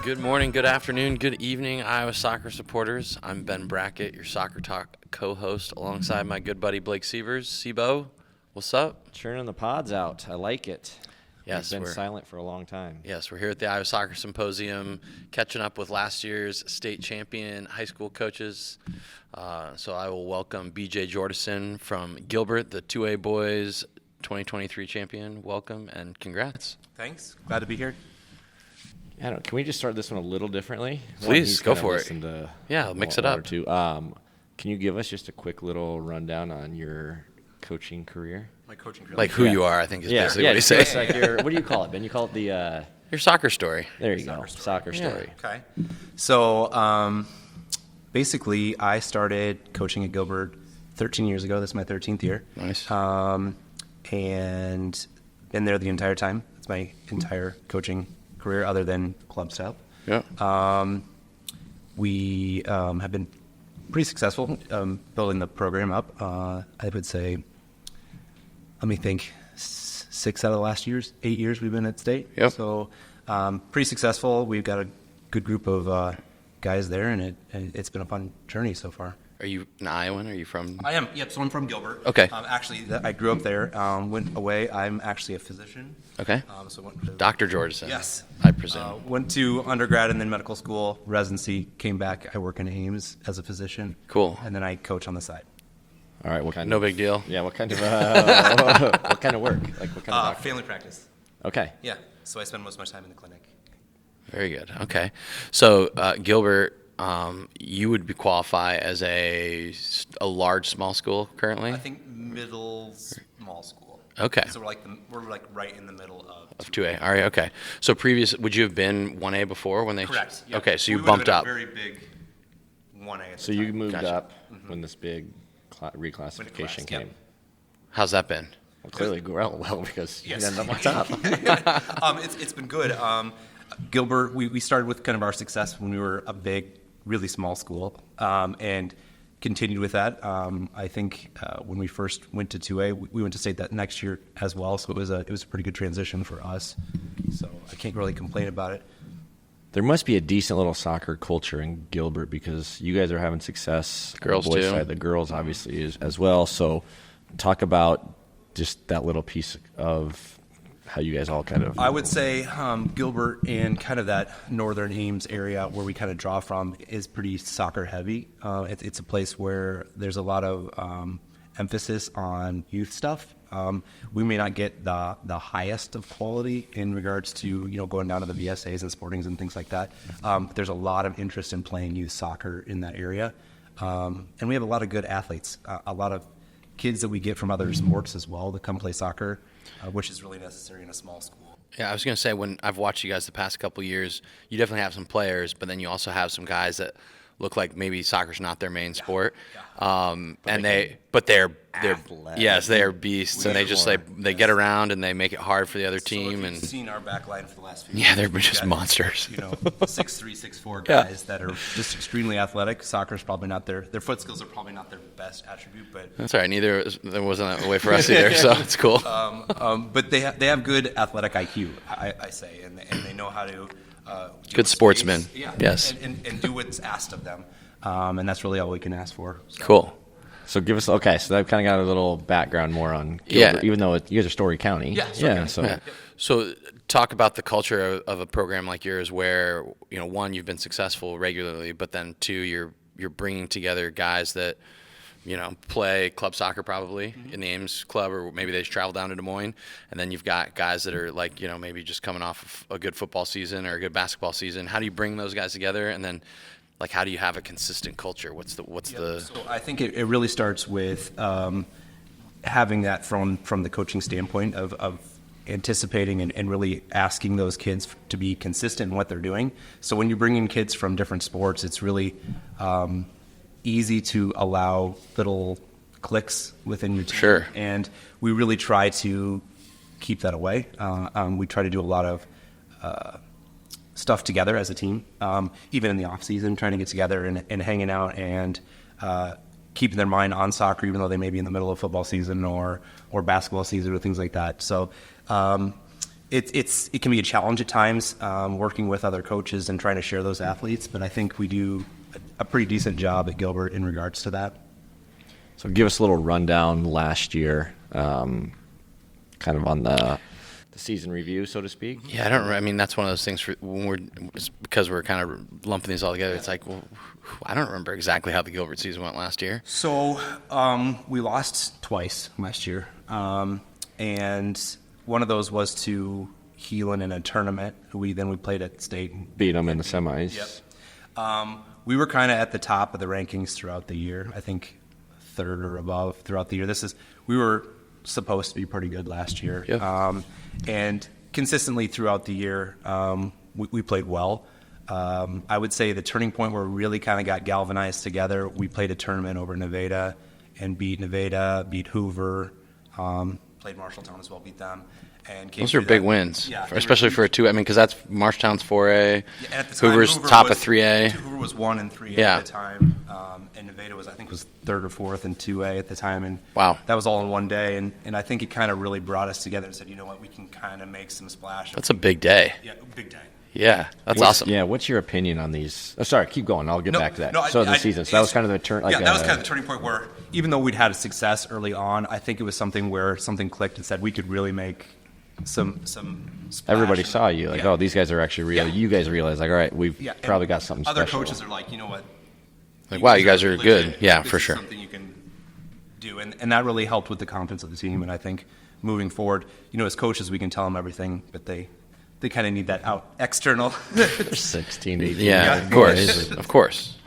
Good morning, good afternoon, good evening, Iowa soccer supporters. I'm Ben Brackett, your Soccer Talk co-host, alongside my good buddy Blake Siberz. Sibo, what's up? Churning the pods out. I like it. Yes, We've been silent for a long time. Yes, we're here at the Iowa Soccer Symposium, catching up with last year's state champion high school coaches. So I will welcome BJ Jordison from Gilbert, the 2A boys 2023 champion. Welcome and congrats. Thanks. Glad to be here. Can we just start this one a little differently? Please, go for it. Yeah, mix it up. Can you give us just a quick little rundown on your coaching career? My coaching career. Like who you are, I think is basically what he says. Like what do you call it, Ben? You call it the... your soccer story. There you go. Soccer story. Okay. So basically, I started coaching at Gilbert 13 years ago. This is my 13th year. Nice. And been there the entire time. It's my entire coaching career other than club stuff. Yeah. We have been pretty successful building the program up. I would say, let me think, 6 out of the last 8 years we've been at state. Yep. So pretty successful. We've got a good group of guys there, and it's been a fun journey so far. Are you an Iowan? Are you from? I am. Yep. So I'm from Gilbert. Okay. Actually, I grew up there. Went away. I'm actually a physician. Okay. So went to, Dr. Jordison. Yes. I presume. Went to undergrad and then medical school, residency. Came back. I work in Ames as a physician. Cool. And then I coach on the side. All right. What kind? No big deal. Yeah. What kind of what kind of work? Like what kind of doctor? Family practice. Okay. Yeah. So I spend most of my time in the clinic. Very good. Okay. So Gilbert, you would qualify as a large small school currently. I think middle small school. Okay. So we're like right in the middle of 2A. All right. Okay. So would you have been 1A before when they? Correct. Yep. Okay. So you We would've bumped been a up. very big 1A. At So the you time. moved Gotcha. up when this big reclassification Yep. came. How's that been? Well, clearly well because Yes. you ended up on top. It's been good. Gilbert, we started with kind of our success when we were a big, really small school, and continued with that. I think when we first went to 2A, we went to state that next year as well. So it was a pretty good transition for us. So I can't really complain about it. There must be a decent little soccer culture in Gilbert because you guys are having success. Girls on the boys' too. side, the girls obviously is as well. So talk about just that little piece of how you guys all kind of. I would say Gilbert and kind of that northern Ames area where we kind of draw from is pretty soccer heavy. It's a place where there's a lot of emphasis on youth stuff. We may not get the highest of quality in regards to going down to the VSAs and Sportings and things like that. But there's a lot of interest in playing youth soccer in that area, and we have a lot of good athletes. A lot of kids that we get from other sports as well to come play soccer, which is really necessary in a small school. Yeah, I was going to say, when I've watched you guys the past couple of years, you definitely have some players, but then you also have some guys that look like maybe soccer's not their main sport. They're athletic. yes, they are beasts, and they just they get around and they make it hard for the other team. So And you've seen our back line for the last few yeah, years. they're We've just got, monsters. 6'3", 6'4" guys that are just extremely athletic. Soccer's probably not their foot skills are probably not their best attribute, but That's all right. There wasn't a way for us either, so it's cool. but they have good athletic IQ, I say, and they know how to deal Good with sportsmen. space. Yeah, Yes. and do what's asked of them, and that's really all we can ask for. So. Cool. So give us so that kind of got a little background more on Gilbert, even though you guys are Story County. Yeah, Story County. So Yeah. So talk about the culture of a program like yours, where one, you've been successful regularly, but then two, you're bringing together guys that play club soccer probably in the Ames club, or maybe they just travel down to Des Moines, and then you've got guys that are like maybe just coming off of a good football season or a good basketball season. How do you bring those guys together, and then how do you have a consistent culture? What's the So I think it really starts with having that from the coaching standpoint of anticipating and really asking those kids to be consistent in what they're doing. So when you bring in kids from different sports, it's really easy to allow little clicks within your team. Sure. And we really try to keep that away. We try to do a lot of stuff together as a team, even in the off season, trying to get together and hanging out and keeping their mind on soccer, even though they may be in the middle of football season or basketball season or things like that. So it can be a challenge at times, working with other coaches and trying to share those athletes. But I think we do a pretty decent job at Gilbert in regards to that. So give us a little rundown last year, kind of on the season review, so to speak. Yeah, I mean, that's one of those things because we're kind of lumping these all together. It's like, well, I don't remember exactly how the Gilbert season went last year. So we lost twice last year, and one of those was to Heelan in a tournament. We played at state. Beat them in the semis. Yep. We were kind of at the top of the rankings throughout the year. I think third or above throughout the year. We were supposed to be pretty good last year. Yeah. And consistently throughout the year, we played well. I would say the turning point where we really kind of got galvanized together, we played a tournament over Nevada and beat Hoover, played Marshalltown as well, beat them. And those are big wins, yeah, especially for a 2. I mean, because that's Marshalltown's 4A. Yeah, at the time, Hoover's top of 3A. Hoover was 1 and 3A Yeah. at the time, and Nevada was 3rd or 4th in 2A at the time. And Wow. that was all in one day. And I think it kind of really brought us together and said, you know what, we can kind of make some splash. That's a big day. Yeah, big day. Yeah, that's awesome. Yeah, what's your opinion on these? Oh, sorry, keep going. I'll get back to that. No, So the season. So that was kind of the turn. That was kind of the turning point where, even though we'd had a success early on, I think it was something where something clicked and said we could really make some splash. Everybody saw you like, Yeah. oh, these guys are actually real. Yeah. You guys realize like, all right, we've Yeah, probably and got something other special. coaches are like, you know what? Like, wow, you guys are legit. good. Yeah, This for is sure. Something you can do, and that really helped with the confidence of the team. And I think moving forward, as coaches, we can tell them everything, but they kind of need that external. 16 to 18. Yeah, of course, of course.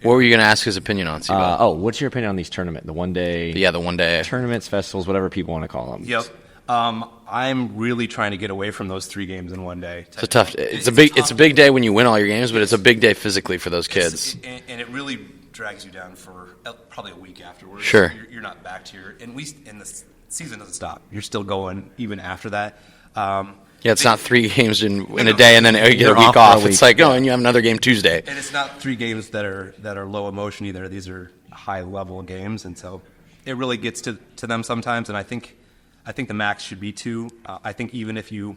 What were you going to ask his opinion on, Siberz? What's your opinion on these tournament? The one day. Yeah, the one day. Tournaments, festivals, whatever people want to call them. Yep. I'm really trying to get away from those 3 games in one day. It's a tough. It's a big day when you win all your games, but it's a big day physically for those kids. And it really drags you down for probably a week afterwards. Sure. You're not back to and the season doesn't stop. You're still going even after that. Yeah, it's not 3 games in a day and then you get You're a week off for a off. It's week. like, and you have another game Tuesday. And it's not 3 games that are low emotion either. These are high level games, and so it really gets to them sometimes. And I think the max should be 2. I think even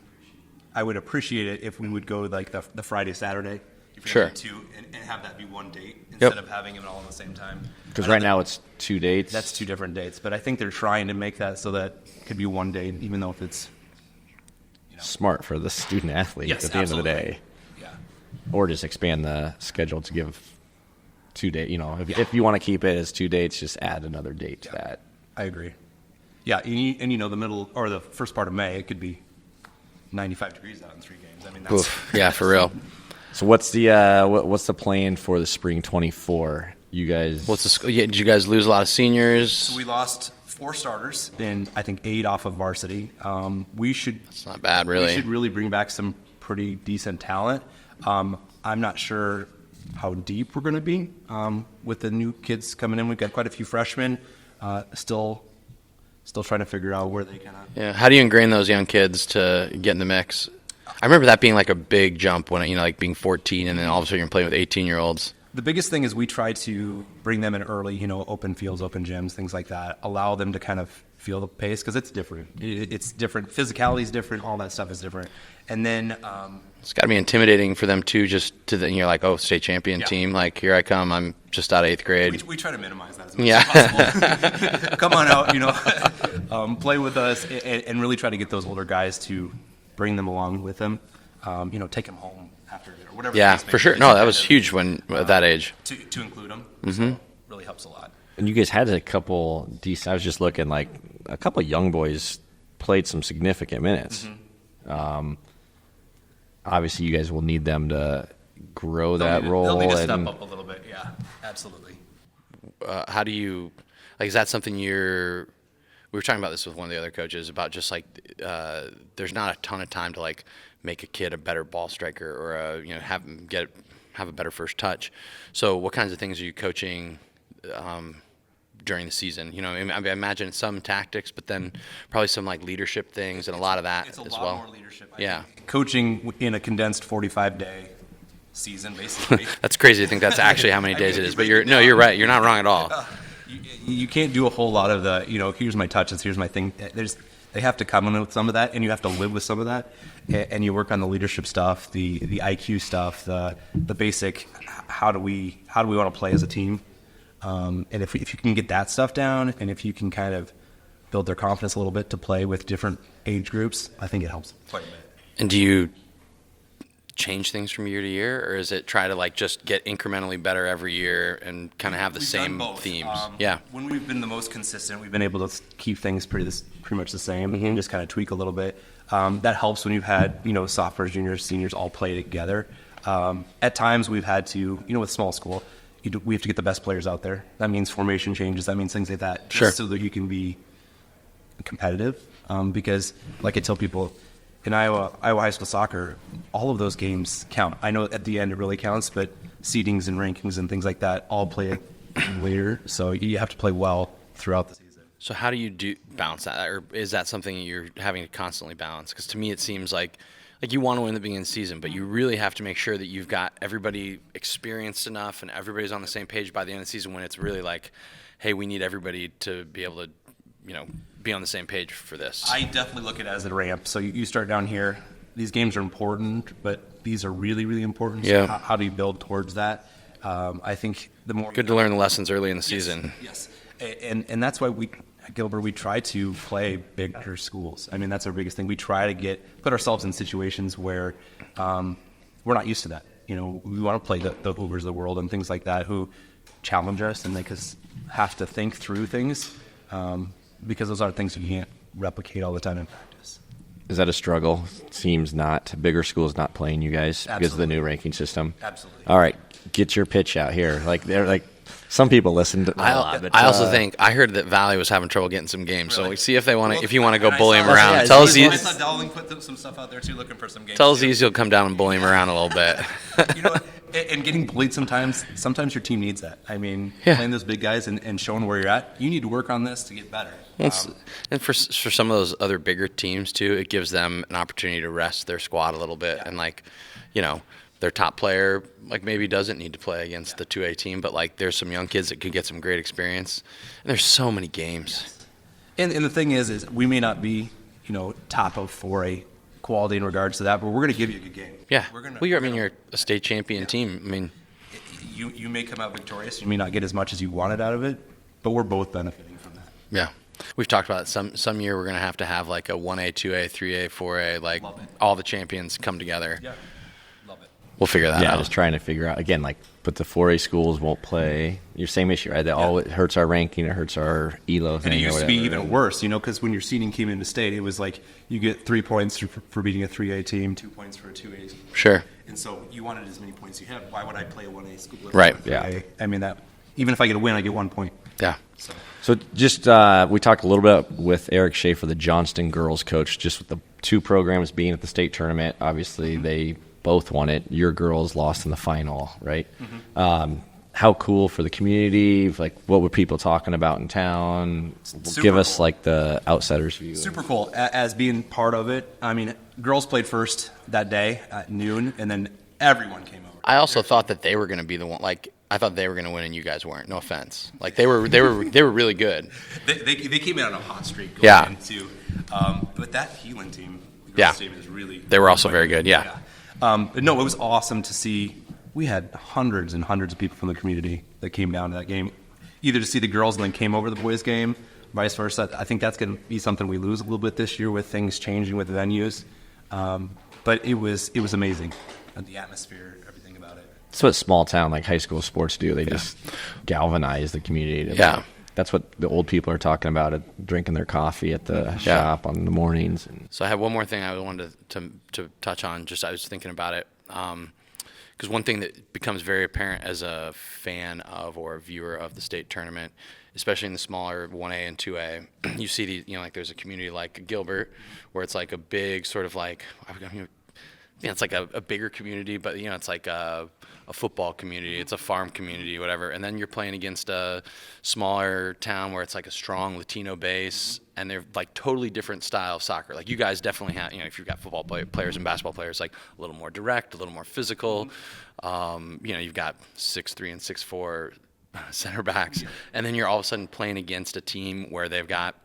I would appreciate it if we would go like the Friday Saturday. If you're Sure. gonna do 2 and have that be one date instead of having them all at the same time. Because right now it's 2 dates. That's 2 different dates, but I think they're trying to make that so that it could be one date, even though if it's smart for the student athlete Yes, at the absolutely. end of the day. Yeah. Or just expand the schedule to give 2 dates. If you want to keep it as 2 dates, just add another date to that. I agree. Yeah, and the middle or the first part of May, it could be 95 degrees out in 3 games. I mean, that's Oof. Yeah, for real. So what's the plan for the spring 24? You guys. Did you guys lose a lot of seniors? So we lost 4 starters and I think 8 off of varsity. We should. It's not bad, really. We should really bring back some pretty decent talent. I'm not sure how deep we're going to be with the new kids coming in. We've got quite a few freshmen. Still trying to figure out where they kind of. Yeah. How do you ingrain those young kids to get in the mix? I remember that being like a big jump when like being 14 and then all of a sudden you're playing with 18-year-olds. The biggest thing is we try to bring them in early, open fields, open gyms, things like that. Allow them to kind of feel the pace because it's different. It's different. Physicality is different. All that stuff is different. And then It's got to be intimidating for them too. You're like, oh, state champion team. Like, here I come. I'm just out of 8th grade. we try to minimize that as much as possible. Come on out, play with us, and really try to get those older guys to bring them along with them. Take them home after or whatever. Yeah, the case may for be. sure. No, that was huge when at that age. To include them. So really helps a lot. And you guys had a couple decent. I was just looking like a couple of young boys played some significant minutes. Obviously, you guys will need them to grow that role. They'll need to step up a little bit. Yeah, absolutely. How do you, like, is that something we were talking about this with one of the other coaches about just like, there's not a ton of time to like make a kid a better ball striker or have him have a better first touch. So what kinds of things are you coaching during the season? I imagine some tactics, but then probably some like leadership things and a lot of that It's a as lot well. more leadership. I Yeah. think. Coaching in a condensed 45-day season, basically. That's crazy to think that's actually how many I days mean, it is. you But break it you're down. right. You're not wrong at all. You can't do a whole lot of the, here's my touches, here's my thing. they have to come in with some of that, and you have to live with some of that, and you work on the leadership stuff, the IQ stuff, the basic how do we want to play as a team, and if you can get that stuff down, and if you can kind of build their confidence a little bit to play with different age groups, I think it helps quite a bit. And do you change things from year to year, or is it try to like just get incrementally better every year and kind of have the same themes? When we've been the most consistent, we've been able to keep things pretty much the same, and just kind of tweak a little bit. That helps when you've had sophomores, juniors, seniors all play together. At times we've had to, with small school, we have to get the best players out there. That means formation changes. That means things like that, just so that you can be competitive. Because, like I tell people, in Iowa high school soccer, all of those games count. I know at the end it really counts, but seedings and rankings and things like that all play later. So you have to play well throughout the season. So how do you balance that, or is that something you're having to constantly balance? Because to me it seems like you want to win at the beginning of the season, but you really have to make sure that you've got everybody experienced enough and everybody's on the same page by the end of the season, when it's really like, hey, we need everybody to be able to be on the same page for this. I definitely look at it as a ramp. So you start down here. These games are important, but these are really, really important. So Yeah. how do you build towards that? I think the more Good to learn the lessons early in the season. Yes, and that's why at Gilbert, we try to play bigger schools. I mean, that's our biggest thing. We try to put ourselves in situations where we're not used to that. We want to play the Ubers of the world and things like that who challenge us and make us have to think through things. Because those are things you can't replicate all the time in practice. Is that a struggle? Seems not. Bigger schools not playing you guys because of the new ranking system. Absolutely. All right, get your pitch out here. Some people listen to I also think I heard that Valley was having trouble getting some games. Really? So see if they want to. If you want to go bully him around, tell us. I saw Dowling put some stuff out there too, looking for some games. Tell us you'll come down and bully him around a little bit. And getting bullied sometimes your team needs that. I mean, playing those big guys and showing where you're at, you need to work on this to get better. And for some of those other bigger teams too, it gives them an opportunity to rest their squad a little bit, and their top player maybe doesn't need to play against the 2A team, but there's some young kids that could get some great experience. And there's so many games. And the thing is we may not be top of 4A quality in regards to that, but we're going to give you a good game. Yeah. You're a state champion team. I mean, you may come out victorious. You may not get as much as you wanted out of it, but we're both benefiting from that. Yeah. We've talked about it. Some year we're going to have a 1A, 2A, 3A, 4A, all the champions come together. Yeah. Love it. We'll figure that out. Yeah, just trying to figure out, again, but the 4A schools won't play. Your same issue, right? It hurts our ranking, it hurts our ELO thing. And it used to be even worse, because when your seeding came into state, it was you get 3 points for beating a 3A team, 2 points for a 2A team. Sure. And so you wanted as many points as you had. Why would I play a 1A school? Right. Yeah. I mean, that even if I get a win, I get 1 point. Yeah. So just we talked a little bit with Eric Schaefer, the Johnston girls coach, just with the two programs being at the state tournament. Obviously, they both won it. Your girls lost in the final, right? Mm-hmm. How cool for the community? What were people talking about in town? Give us the outsider's view. Super cool. As being part of it, I mean, girls played first that day at noon, and then everyone came over. I also thought that they were going to be the one. I thought they were going to win, and you guys weren't. No offense. They were really good. They came in on a hot streak. Yeah. Into, but that Heelan team, the girls team, is really. They were also very good. Yeah. But no, it was awesome to see. We had hundreds and hundreds of people from the community that came down to that game, either to see the girls and then came over to the boys' game, vice versa. I think that's going to be something we lose a little bit this year with things changing with venues. But it was amazing, the atmosphere, everything about it. That's what small town high school sports do. They just galvanize the community. That's what the old people are talking about, drinking their coffee at the shop on the mornings. So I have one more thing I wanted to touch on. I was thinking about it. Because one thing that becomes very apparent as a fan of or a viewer of the state tournament, especially in the smaller 1A and 2A, you see there's a community like Gilbert where it's a big sort of it's a bigger community, but it's a football community, it's a farm community, whatever. And then you're playing against a smaller town where it's a strong Latino base, and they're totally different style of soccer. You guys definitely have, if you've got football players and basketball players, a little more direct, a little more physical. You've got 6'3" and 6'4" center backs, and then you're all of a sudden playing against a team where they've got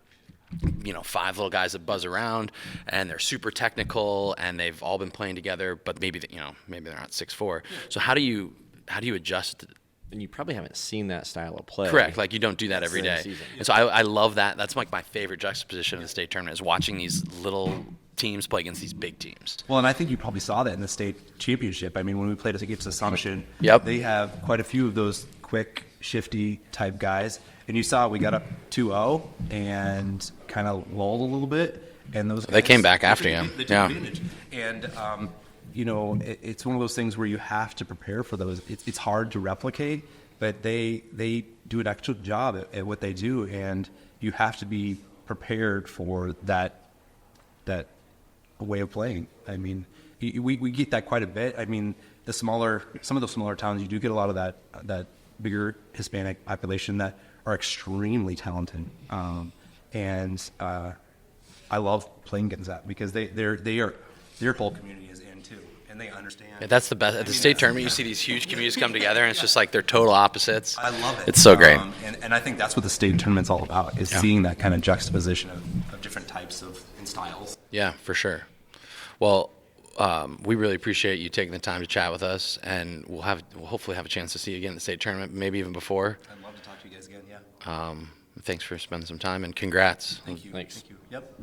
5 little guys that buzz around, and they're super technical, and they've all been playing together, but maybe maybe they're not 6'4". So how do you adjust? And you probably haven't seen that style of play. Correct. Like, you don't do that every Same day. season. And so I love that. That's like my favorite juxtaposition of the state tournament, is watching these little teams play against these big teams. Well, and I think you probably saw that in the state championship. I mean, when we played against Assumption, Yep. they have quite a few of those quick, shifty type guys. And you saw we got up 2-0 and kind of lulled a little bit. And those They guys, came back after you. They took Yeah. advantage. And, it's one of those things where you have to prepare for those. It's hard to replicate, but they do an excellent job at what they do. And you have to be prepared for that way of playing. I mean, we get that quite a bit. I mean, some of the smaller towns, you do get a lot of that bigger Hispanic population that are extremely talented, and I love playing against that because their whole community is in too, and they understand. Yeah, that's the best. At the state tournament, you see these huge communities come together, and it's just like they're total opposites. I love it. It's so great. And I think that's what the state tournament's all about, is seeing that kind of juxtaposition of different types and styles. Yeah, for sure. Well, we really appreciate you taking the time to chat with us, and we'll hopefully have a chance to see you again at the state tournament, maybe even before. I'd love to talk to you guys again. Yeah. Thanks for spending some time, and congrats. Thank you. Thanks. Thank you. Yep.